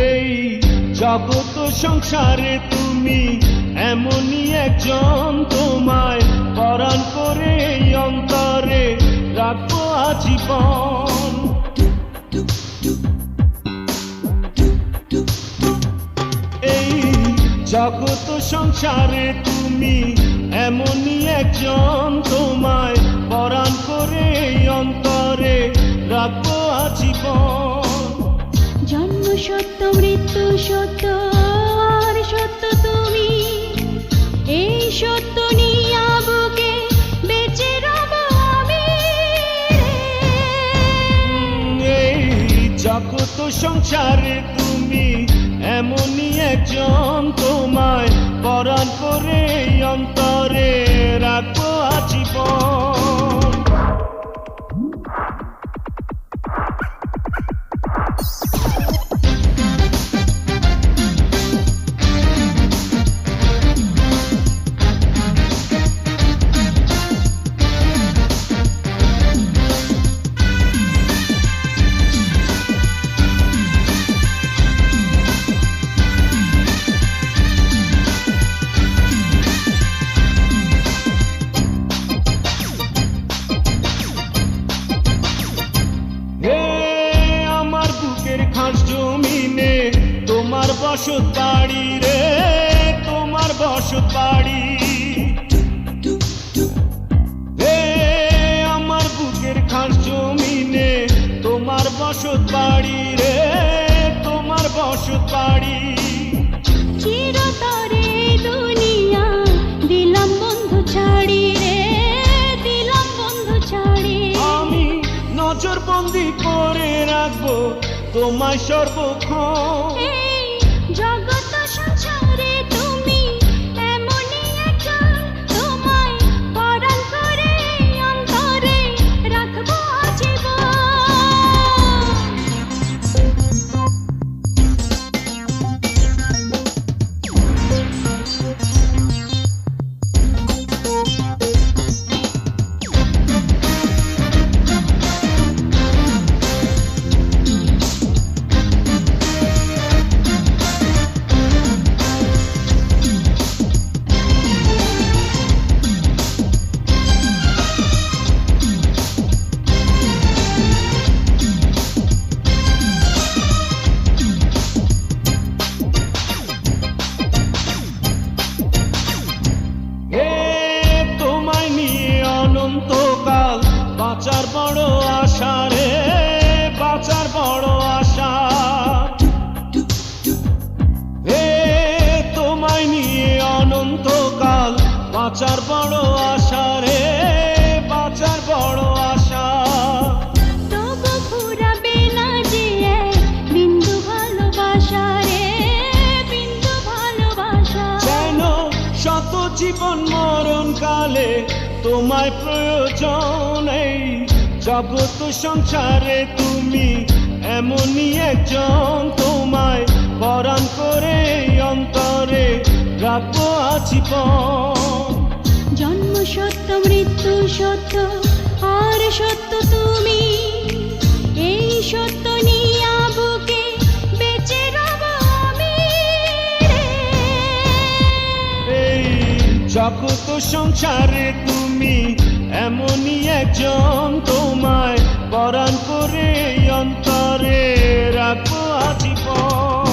এই জগৎ সংসারে তুমি এমনই একজন, তোমায় পরাণ করে এই অন্তরে রাখবো আজীবন। এই জগৎ সংসারে তুমি এমনই একজন, তোমায় পরাণ করে এই অন্তরে রাখবো আজীবন। জন্ম সত্য, মৃত্যু সত্য, আর সত্য তুমি। এই সত্য নিয়া বুকে বেঁচে রব আমি। এই জগৎ সংসারে তুমি এমনই একজন, তোমায় পরাণ করে এই অন্তরে রাখবো আজীবন। খাস জমিনে তোমার বসত বাড়ি রে, তোমার বসত বাড়ি। হে আমার বুকের খাস জমিনে তোমার বসত বাড়ি রে, তোমার বসত বাড়ি। চিরতরে দুনিয়া দিলাম বন্ধু ছাড়ি রে, দিলাম বন্ধু ছাড়ি। আমি নজরবন্দি করে রাখবো তোমায় সর্বক্ষণ। এই জগৎ সংসারে তুমি এমনই একজন, তোমায় পরাণ করে অন্তরে রাখবো আজীবন। অনন্তকাল বাঁচার বড় আশা রে, বাঁচার বড় আশা। হে তোমায় নিয়ে অনন্তকাল বাঁচার বড় আশা রে, বাঁচার বড় আশা। তবু ফুরাবে না যে বিন্দু ভালোবাসা রে, বিন্দু ভালোবাসা। যেন শত জীবন মরণ কালে তোমায় প্রয়োজন। এই জগৎ সংসারে তুমি এমনই একজন, তোমায় পরাণ করে অন্তরে রাখবো আজীবন। জন্ম সত্য, মৃত্যু সত্য, আর সত্য তুমি। এই সত্য নিয়া বুকে বেঁচে রব আমি। এই জগৎ সংসারে তুমি এমনই একজন, তোমায় পরাণ করে অন্তরে রাখবো আজীবন।